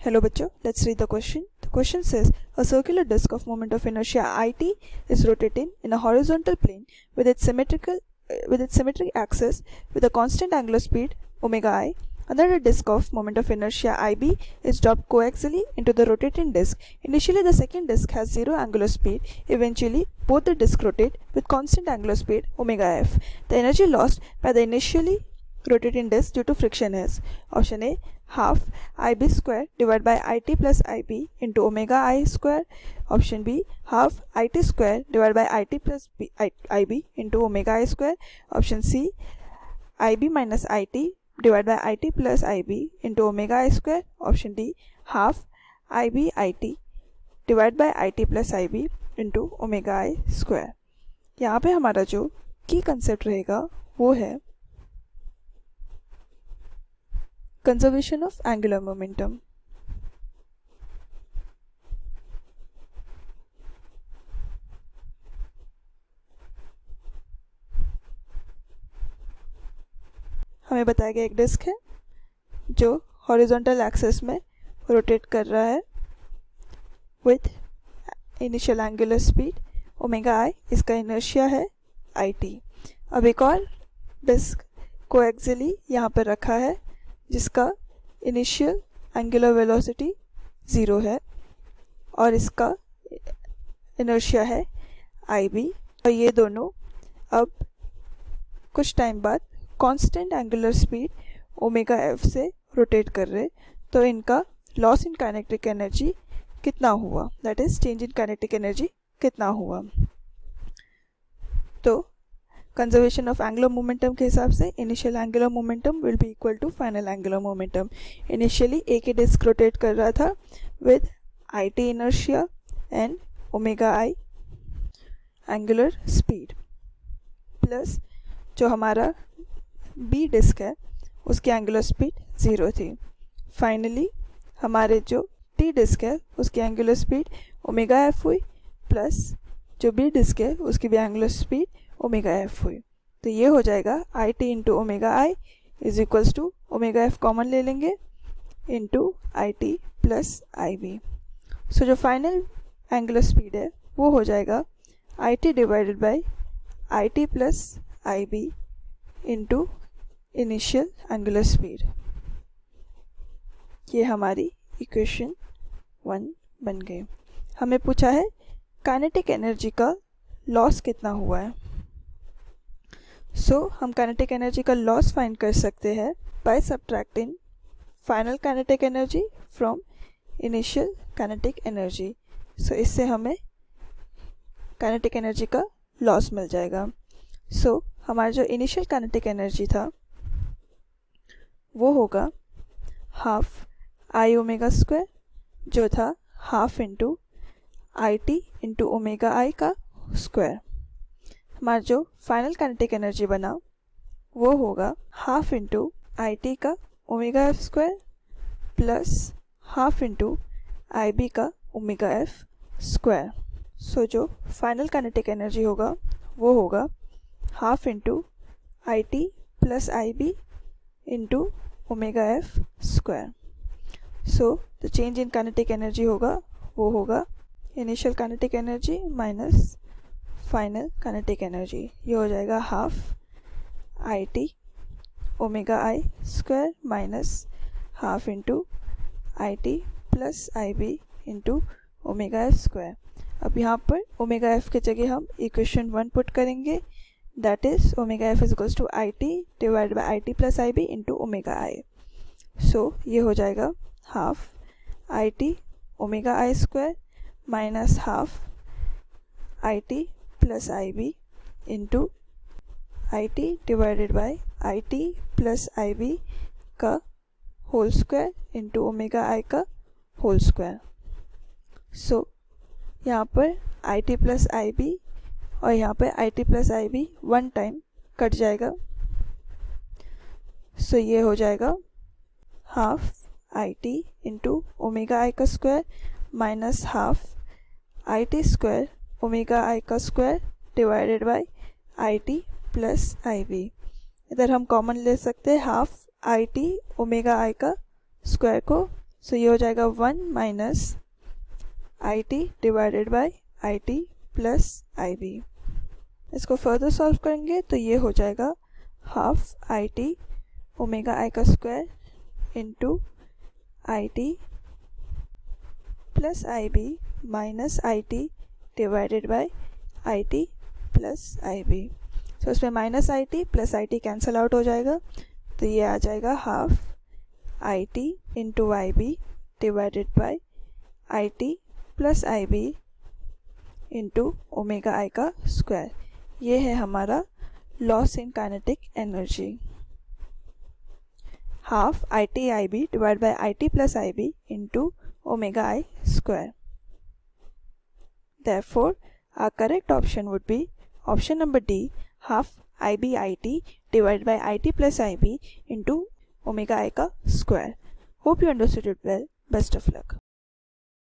Hello bachcho, let's read the question. The question says a circular disk of moment of inertia it is rotating in a horizontal plane with its symmetric axis with a constant angular speed omega I. Another disk of moment of inertia ib is dropped coaxially into the rotating disk. Initially the second disk has zero angular speed. Eventually both the disks rotate with constant angular speed omega f. The energy lost by the initially rotating disk due to friction is option A half ib square divided by it plus ib into omega I square, option B half it square divided by it plus ib into omega I square, option C ib minus it divided by it plus ib into omega I square, option D half ib it divided by it plus ib into omega I square. यहाँ पे हमारा जो की concept रहेगा वो है conservation of angular momentum. हमें बताया गया एक डिस्क है जो हॉरिजॉन्टल एक्सिस में रोटेट कर रहा है with initial angular speed omega आई. इसका इनर्शिया है it. अब एक और डिस्क कोएक्सियली यहाँ पर रखा है जिसका इनिशियल एंगुलर वेलोसिटी 0 है और इसका इनर्शिया है IB. और ये दोनों अब कुछ टाइम बाद constant angular speed omega f से रोटेट कर रहे, तो इनका लॉस इन काइनेटिक एनर्जी कितना हुआ, that is change in kinetic energy कितना हुआ. तो कंजर्वेशन ऑफ एंगुलर मोमेंटम के हिसाब से initial angular momentum will be equal to final angular momentum. Initially एक ही डिस्क रोटेट कर रहा था with IT inertia and omega I angular speed, plus जो हमारा B डिस्क है उसकी एंगुलर स्पीड 0 थी. फाइनली हमारे जो T डिस्क है उसकी एंगुलर स्पीड ओमेगा f हुई, प्लस जो B डिस्क है उसकी भी एंगुलर स्पीड ओमेगा f हुई. तो ये हो जाएगा IT into omega I is equals to omega f common ले लेंगे into IT plus IB. So जो फाइनल एंगुलर स्पीड है वो हो जाएगा IT divided by IT plus IB into initial angular speed. ये हमारी इक्वेशन 1 बन गई. हमें पूछा है काइनेटिक एनर्जी का लॉस कितना हुआ है. हम काइनेटिक एनर्जी का लॉस फाइंड कर सकते हैं by subtracting final kinetic energy from initial kinetic energy. इससे हमें काइनेटिक एनर्जी का लॉस मिल जाएगा. हमारा जो इनिशियल काइनेटिक एनर्जी था वो होगा हाफ आई ओमेगा स्क्वायर, जो था half into IT into omega I का स्क्वायर. हमारा जो फाइनल काइनेटिक एनर्जी बना वो होगा हाफ इंटू IT का omega f square plus half into IB का ओमेगा f स्क्वायर. जो फाइनल काइनेटिक एनर्जी होगा वो होगा half into IT plus IB into omega f square. The change in kinetic energy होगा वो होगा initial kinetic energy minus final kinetic energy. ये हो जाएगा half IT omega I square minus half into IT plus IB into omega f square. अब यहाँ पर omega f की जगह हम इक्वेशन 1 पुट करेंगे, that is omega f is equals to IT divide by IT plus IB into omega I. ये हो जाएगा half IT omega I square minus half IT plus IB into IT divided by IT plus IB का whole square into omega I का whole square. यहाँ पर IT plus IB और यहाँ पर IT plus IB one time cut जाएगा. ये हो जाएगा half IT into omega I का square minus half IT square omega I का square divided by IT plus IB. इधर हम कॉमन ले सकते हैं हाफ IT ओमेगा I का स्क्वायर को सो ये हो जाएगा 1 minus I T divided by I T plus I B. इसको फर्दर सॉल्व करेंगे तो ये हो जाएगा half I T omega I का square into I T plus I B minus I T divided by I T plus I B. So इसमें minus I T plus I T cancel out हो जाएगा, तो ये आ जाएगा half I T into I B divided by I T plus I B into omega I का square. ये है हमारा loss in kinetic energy, half I T I B divide by I T plus I B into omega I square. Therefore, our correct option would be option number D, half IBIT divided by IT plus IB into omega I का square. Hope you understood it well. Best of luck.